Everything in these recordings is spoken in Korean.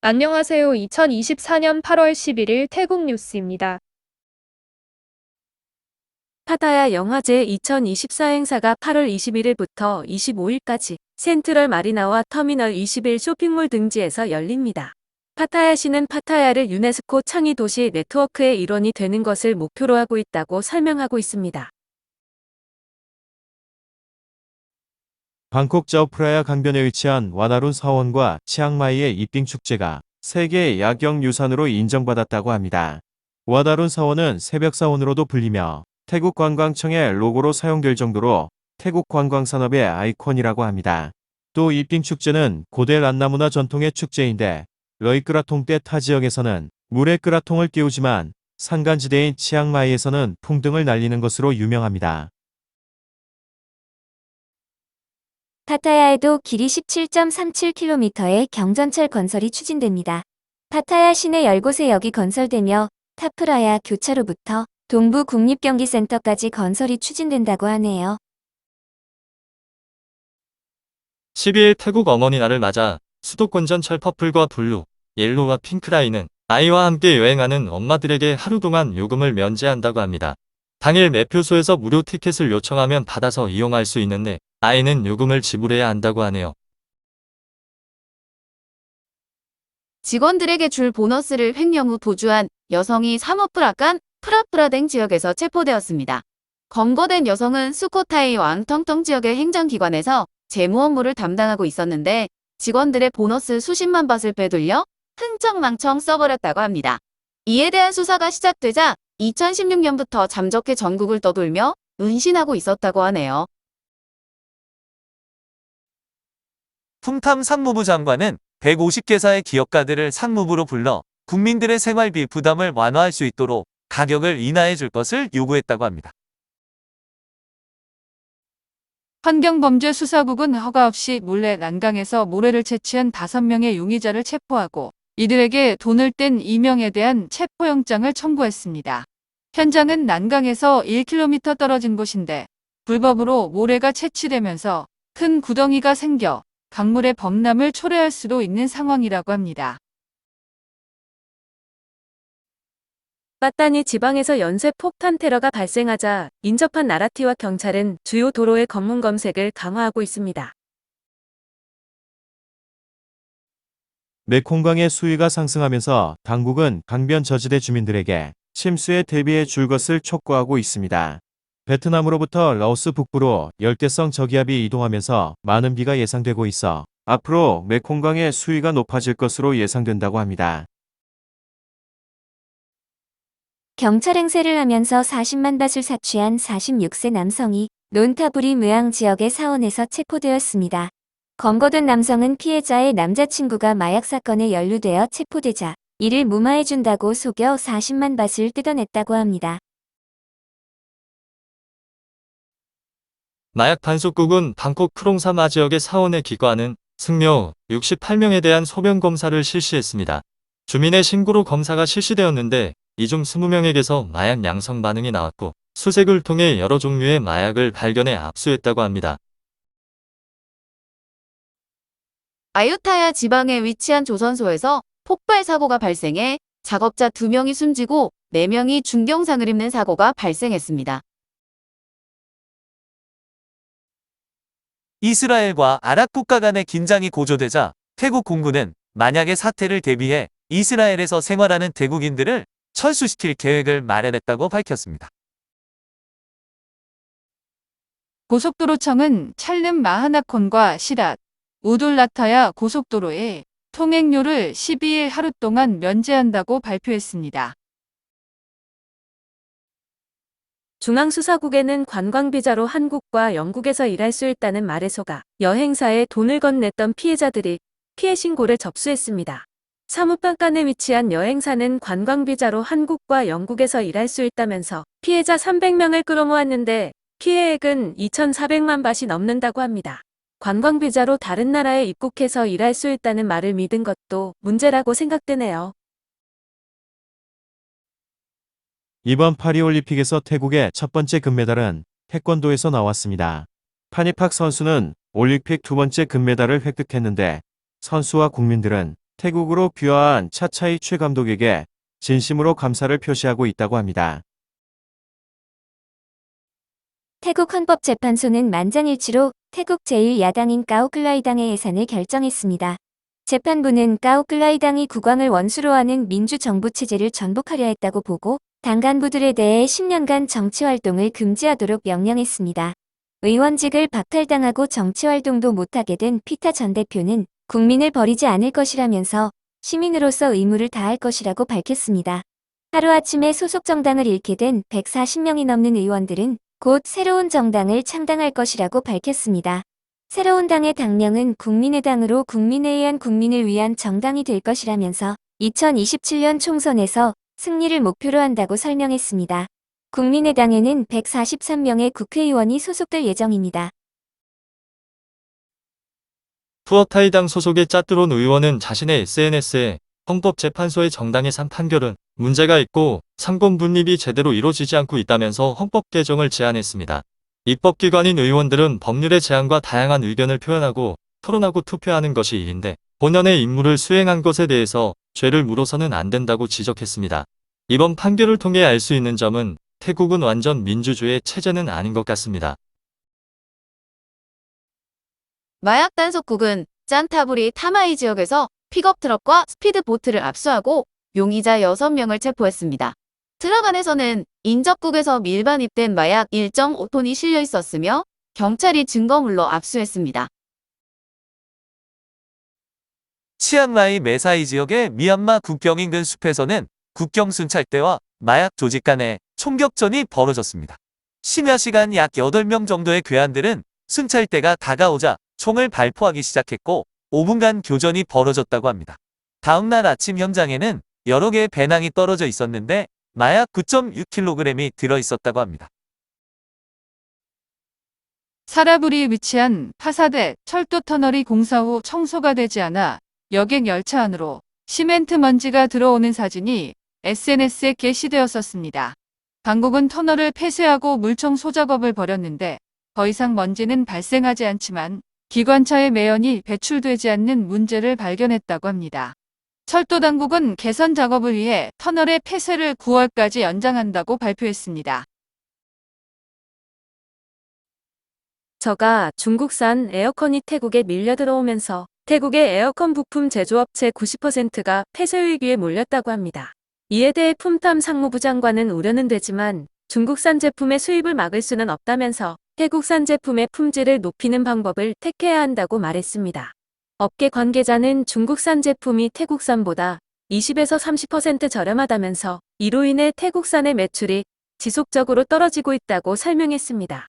안녕하세요. 2024년 8월 11일 태국 뉴스입니다. 파타야 영화제 2024 행사가 8월 21일부터 25일까지 센트럴 마리나와 터미널 21 쇼핑몰 등지에서 열립니다. 파타야시는 파타야를 유네스코 창의 도시 네트워크의 일원이 되는 것을 목표로 하고 있다고 설명하고 있습니다. 방콕 저프라야 강변에 위치한 와나룬 사원과 치앙마이의 이빙 축제가 세계 야경유산으로 인정받았다고 합니다. 와나룬 사원은 새벽 사원으로도 불리며 태국 관광청의 로고로 사용될 정도로 태국 관광산업의 아이콘이라고 합니다. 또 이빙 축제는 고대 란나문화 전통의 축제인데 러이끄라통 때 타 지역에서는 물에 끄라통을 띄우지만 산간지대인 치앙마이에서는 풍등을 날리는 것으로 유명합니다. 파타야에도 길이 17.37km의 경전철 건설이 추진됩니다. 파타야 시내 10곳의 역이 건설되며 타프라야 교차로부터 동부 국립경기센터까지 건설이 추진된다고 하네요. 12일 태국 어머니 날을 맞아 수도권 전철 퍼플과 블루, 옐로우와 핑크라인은 아이와 함께 여행하는 엄마들에게 하루 동안 요금을 면제한다고 합니다. 당일 매표소에서 무료 티켓을 요청하면 받아서 이용할 수 있는데 아이는 요금을 지불해야 한다고 하네요. 직원들에게 줄 보너스를 횡령 후 도주한 여성이 사모프라간 프라프라댕 지역에서 체포되었습니다. 검거된 여성은 수코타이 왕텅텅 지역의 행정기관에서 재무 업무를 담당하고 있었는데 직원들의 보너스 수십만 바트를 빼돌려 흥청망청 써버렸다고 합니다. 이에 대한 수사가 시작되자 2016년부터 잠적해 전국을 떠돌며 은신하고 있었다고 하네요. 품 상무부 장관은 150개사의 기업가들을 상무부로 불러 국민들의 생활비 부담을 완화할 수 있도록 가격을 인하해 줄 것을 요구했다고 합니다. 환경범죄수사국은 허가 없이 몰래 난강에서 모래를 채취한 5명의 용의자를 체포하고 이들에게 돈을 뗀 2명에 대한 체포영장을 청구했습니다. 현장은 난강에서 1km 떨어진 곳인데 불법으로 모래가 채취되면서 큰 구덩이가 생겨 강물의 범람을 초래할 수도 있는 상황이라고 합니다. 빠따니 지방에서 연쇄 폭탄 테러가 발생하자 인접한 나라티와 경찰은 주요 도로의 검문 검색을 강화하고 있습니다. 메콩강의 수위가 상승하면서 당국은 강변 저지대 주민들에게 침수에 대비해 줄 것을 촉구하고 있습니다. 베트남으로부터 라오스 북부로 열대성 저기압이 이동하면서 많은 비가 예상되고 있어 앞으로 메콩강의 수위가 높아질 것으로 예상된다고 합니다. 경찰 행세를 하면서 40만 바트를 사취한 46세 남성이 논타부리 무앙 지역의 사원에서 체포되었습니다. 검거된 남성은 피해자의 남자친구가 마약 사건에 연루되어 체포되자 이를 무마해준다고 속여 40만 바트를 뜯어냈다고 합니다. 마약 단속국은 방콕 크롱사마 지역의 사원에 기거하는 승려 68명에 대한 소변 검사를 실시했습니다. 주민의 신고로 검사가 실시되었는데 이 중 20명에게서 마약 양성 반응이 나왔고 수색을 통해 여러 종류의 마약을 발견해 압수했다고 합니다. 아유타야 지방에 위치한 조선소에서 폭발 사고가 발생해 작업자 2명이 숨지고 4명이 중경상을 입는 사고가 발생했습니다. 이스라엘과 아랍 국가 간의 긴장이 고조되자 태국 공군은 만약의 사태를 대비해 이스라엘에서 생활하는 태국인들을 철수시킬 계획을 마련했다고 밝혔습니다. 고속도로청은 찰름 마하나콘과 시랏, 우둘라타야 고속도로에 통행료를 12일 하루 동안 면제한다고 발표했습니다. 중앙수사국에는 관광비자로 한국과 영국에서 일할 수 있다는 말에 속아 여행사에 돈을 건넸던 피해자들이 피해 신고를 접수했습니다. 사무방간에 위치한 여행사는 관광비자로 한국과 영국에서 일할 수 있다면서 피해자 300명을 끌어모았는데 피해액은 2,400만 바트이 넘는다고 합니다. 관광비자로 다른 나라에 입국해서 일할 수 있다는 말을 믿은 것도 문제라고 생각되네요. 이번 파리올림픽에서 태국의 첫 번째 금메달은 태권도에서 나왔습니다. 파니팍 선수는 올림픽 두 번째 금메달을 획득했는데 선수와 국민들은 태국으로 귀화한 차차이 최 감독에게 진심으로 감사를 표시하고 있다고 합니다. 태국 헌법재판소는 만장일치로 태국 제1야당인 까오클라이당의 해산을 결정했습니다. 재판부는 까오클라이당이 국왕을 원수로 하는 민주정부 체제를 전복하려 했다고 보고 당 간부들에 대해 10년간 정치활동을 금지하도록 명령했습니다. 의원직을 박탈당하고 정치활동도 못하게 된 피타 전 대표는 국민을 버리지 않을 것이라면서 시민으로서 의무를 다할 것이라고 밝혔습니다. 하루아침에 소속 정당을 잃게 된 140명이 넘는 의원들은 곧 새로운 정당을 창당할 것이라고 밝혔습니다. 새로운 당의 당명은 국민의당으로 국민에 의한 국민을 위한 정당이 될 것이라면서 2027년 총선에서 승리를 목표로 한다고 설명했습니다. 국민의당에는 143명의 국회의원이 소속될 예정입니다. 푸어타이당 소속의 짜뚜론 의원은 자신의 SNS에 헌법재판소의 정당 해산 판결은 문제가 있고 상권 분립이 제대로 이루어지지 않고 있다면서 헌법 개정을 제안했습니다. 입법기관인 의원들은 법률의 제안과 다양한 의견을 표현하고 토론하고 투표하는 것이 일인데 본연의 임무를 수행한 것에 대해서 죄를 물어서는 안 된다고 지적했습니다. 이번 판결을 통해 알 수 있는 점은 태국은 완전 민주주의 체제는 아닌 것 같습니다. 마약 단속국은 짠타부리 타마이 지역에서 픽업 트럭과 스피드보트를 압수하고 용의자 6명을 체포했습니다. 트럭 안에서는 인접국에서 밀반입된 마약 1.5톤이 실려 있었으며 경찰이 증거물로 압수했습니다. 치앙마이 매사이 지역의 미얀마 국경 인근 숲에서는 국경 순찰대와 마약 조직 간의 총격전이 벌어졌습니다. 심야 시간 약 8명 정도의 괴한들은 순찰대가 다가오자 총을 발포하기 시작했고 5분간 교전이 벌어졌다고 합니다. 다음날 아침 현장에는 여러 개의 배낭이 떨어져 있었는데 마약 9.6kg이 들어있었다고 합니다. 사라불이 위치한 파사대 철도 터널이 공사 후 청소가 되지 않아 여객 열차 안으로 시멘트 먼지가 들어오는 사진이 SNS에 게시되었었습니다. 당국은 터널을 폐쇄하고 물청소 작업을 벌였는데 더 이상 먼지는 발생하지 않지만 기관차의 매연이 배출되지 않는 문제를 발견했다고 합니다. 철도 당국은 개선 작업을 위해 터널의 폐쇄를 9월까지 연장한다고 발표했습니다. 저가 중국산 에어컨이 태국에 밀려 들어오면서 태국의 에어컨 부품 제조업체 90%가 폐쇄 위기에 몰렸다고 합니다. 이에 대해 품탐 상무부 장관은 우려는 되지만 중국산 제품의 수입을 막을 수는 없다면서 태국산 제품의 품질을 높이는 방법을 택해야 한다고 말했습니다. 업계 관계자는 중국산 제품이 태국산보다 20에서 30% 저렴하다면서 이로 인해 태국산의 매출이 지속적으로 떨어지고 있다고 설명했습니다.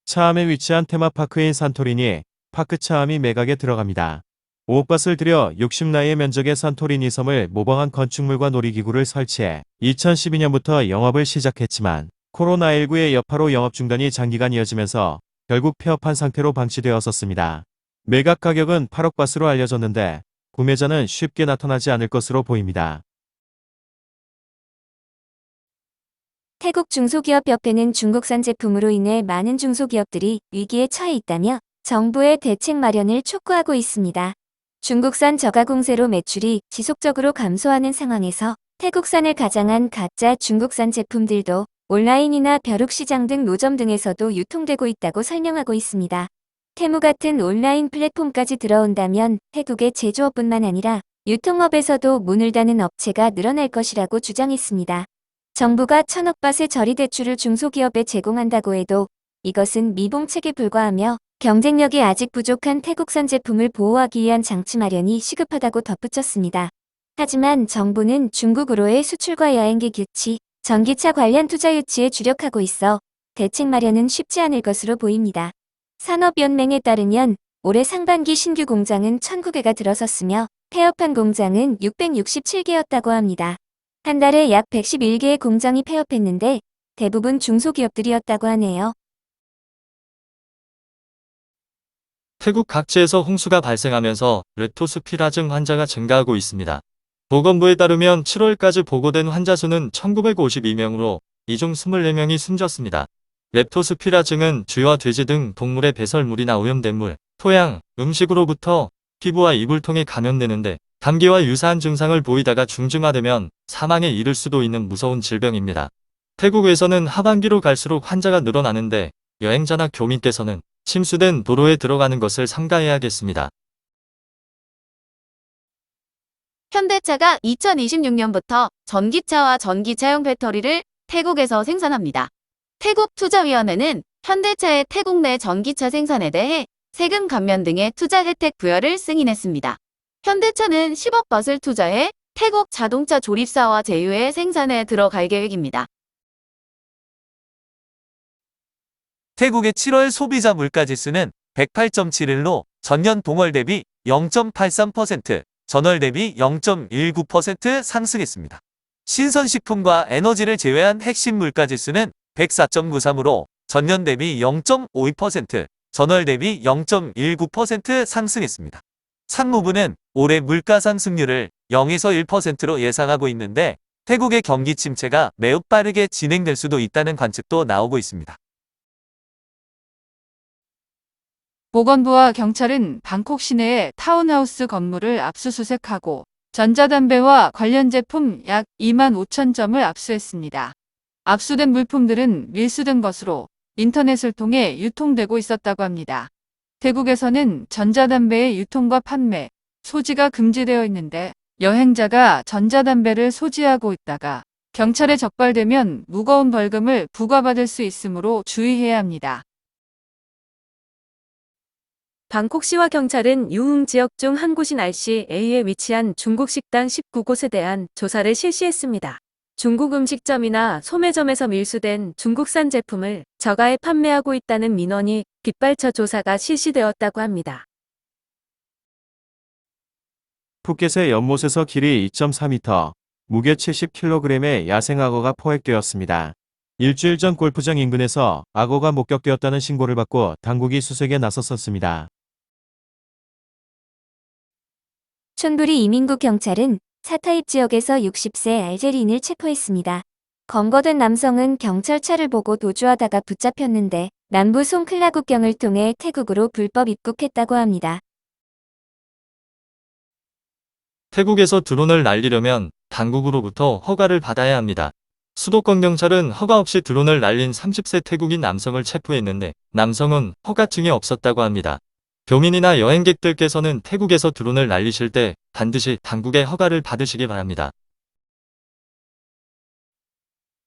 차암에 위치한 테마파크인 산토리니 파크 차암이 매각에 들어갑니다. 5억밭을 들여 60나이의 면적의 산토리니 섬을 모방한 건축물과 놀이기구를 설치해 2012년부터 영업을 시작했지만 코로나19의 여파로 영업 중단이 장기간 이어지면서 결국 폐업한 상태로 방치되었었습니다. 매각 가격은 8억밭으로 알려졌는데 구매자는 쉽게 나타나지 않을 것으로 보입니다. 태국 중소기업협회는 중국산 제품으로 인해 많은 중소기업들이 위기에 처해 있다며 정부의 대책 마련을 촉구하고 있습니다. 중국산 저가공세로 매출이 지속적으로 감소하는 상황에서 태국산을 가장한 가짜 중국산 제품들도 온라인이나 벼룩시장 등 노점 등에서도 유통되고 있다고 설명하고 있습니다. 테무 같은 온라인 플랫폼까지 들어온다면 태국의 제조업뿐만 아니라 유통업에서도 문을 닫는 업체가 늘어날 것이라고 주장했습니다. 정부가 1,000억밭의 저리대출을 중소기업에 제공한다고 해도 이것은 미봉책에 불과하며 경쟁력이 아직 부족한 태국산 제품을 보호하기 위한 장치 마련이 시급하다고 덧붙였습니다. 하지만 정부는 중국으로의 수출과 여행기 유치, 전기차 관련 투자 유치에 주력하고 있어 대책 마련은 쉽지 않을 것으로 보입니다. 산업연맹에 따르면 올해 상반기 신규 공장은 1,009개가 들어섰으며 폐업한 공장은 667개였다고 합니다. 한 달에 약 111개의 공장이 폐업했는데 대부분 중소기업들이었다고 하네요. 태국 각지에서 홍수가 발생하면서 렙토스피라증 환자가 증가하고 있습니다. 보건부에 따르면 7월까지 보고된 환자 수는 1952명으로 이 중 24명이 숨졌습니다. 렙토스피라증은 쥐와 돼지 등 동물의 배설물이나 오염된 물, 토양, 음식으로부터 피부와 이불통에 감염되는데 감기와 유사한 증상을 보이다가 중증화되면 사망에 이를 수도 있는 무서운 질병입니다. 태국에서는 하반기로 갈수록 환자가 늘어나는데 여행자나 교민께서는 침수된 도로에 들어가는 것을 삼가해야겠습니다. 현대차가 2026년부터 전기차와 전기차용 배터리를 태국에서 생산합니다. 태국투자위원회는 현대차의 태국 내 전기차 생산에 대해 세금 감면 등의 투자 혜택 부여를 승인했습니다. 현대차는 10억 바트를 투자해 태국 자동차 조립사와 제휴의 생산에 들어갈 계획입니다. 태국의 7월 소비자 물가지수는 108.71로 전년 동월 대비 0.83%, 전월 대비 0.19% 상승했습니다. 신선식품과 에너지를 제외한 핵심 물가지수는 104.93으로 전년 대비 0.52%, 전월 대비 0.19% 상승했습니다. 상무부는 올해 물가 상승률을 0에서 1%로 예상하고 있는데 태국의 경기 침체가 매우 빠르게 진행될 수도 있다는 관측도 나오고 있습니다. 보건부와 경찰은 방콕 시내의 타운하우스 건물을 압수수색하고 전자담배와 관련 제품 약 2만 5천 점을 압수했습니다. 압수된 물품들은 밀수된 것으로 인터넷을 통해 유통되고 있었다고 합니다. 태국에서는 전자담배의 유통과 판매, 소지가 금지되어 있는데 여행자가 전자담배를 소지하고 있다가 경찰에 적발되면 무거운 벌금을 부과받을 수 있으므로 주의해야 합니다. 방콕시와 경찰은 유흥 지역 중 한 곳인 RCA에 위치한 중국 식당 19곳에 대한 조사를 실시했습니다. 중국 음식점이나 소매점에서 밀수된 중국산 제품을 저가에 판매하고 있다는 민원이 빗발쳐 조사가 실시되었다고 합니다. 푸켓의 연못에서 길이 2.4m, 무게 70kg의 야생악어가 포획되었습니다. 일주일 전 골프장 인근에서 악어가 목격되었다는 신고를 받고 당국이 수색에 나섰었습니다. 촌부리 이민국 경찰은 사타입 지역에서 60세 알제리인을 체포했습니다. 검거된 남성은 경찰차를 보고 도주하다가 붙잡혔는데 남부 송클라 국경을 통해 태국으로 불법 입국했다고 합니다. 태국에서 드론을 날리려면 당국으로부터 허가를 받아야 합니다. 수도권 경찰은 허가 없이 드론을 날린 30세 태국인 남성을 체포했는데 남성은 허가증이 없었다고 합니다. 교민이나 여행객들께서는 태국에서 드론을 날리실 때 반드시 당국의 허가를 받으시기 바랍니다.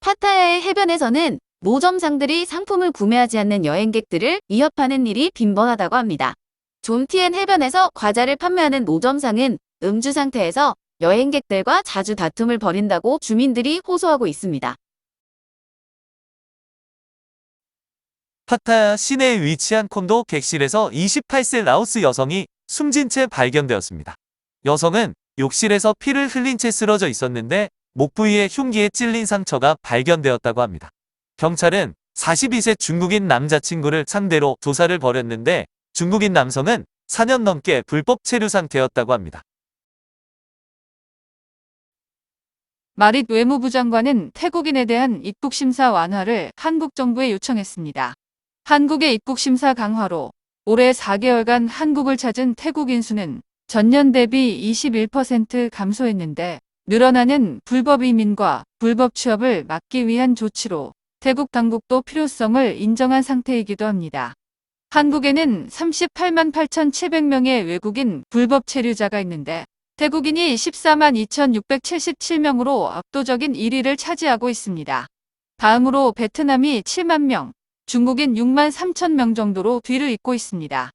파타야의 해변에서는 노점상들이 상품을 구매하지 않는 여행객들을 위협하는 일이 빈번하다고 합니다. 존티엔 해변에서 과자를 판매하는 노점상은 음주 상태에서 여행객들과 자주 다툼을 벌인다고 주민들이 호소하고 있습니다. 파타야 시내에 위치한 콘도 객실에서 28세 라오스 여성이 숨진 채 발견되었습니다. 여성은 욕실에서 피를 흘린 채 쓰러져 있었는데 목 부위에 흉기에 찔린 상처가 발견되었다고 합니다. 경찰은 42세 중국인 남자친구를 상대로 조사를 벌였는데 중국인 남성은 4년 넘게 불법 체류 상태였다고 합니다. 마릿 외무부 장관은 태국인에 대한 입국심사 완화를 한국 정부에 요청했습니다. 한국의 입국심사 강화로 올해 4개월간 한국을 찾은 태국인 수는 전년 대비 21% 감소했는데 늘어나는 불법 이민과 불법 취업을 막기 위한 조치로 태국 당국도 필요성을 인정한 상태이기도 합니다. 한국에는 38만 8,700명의 외국인 불법 체류자가 있는데 태국인이 14만 2,677명으로 압도적인 1위를 차지하고 있습니다. 다음으로 베트남이 7만 명, 중국인 6만 3천 명 정도로 뒤를 잇고 있습니다.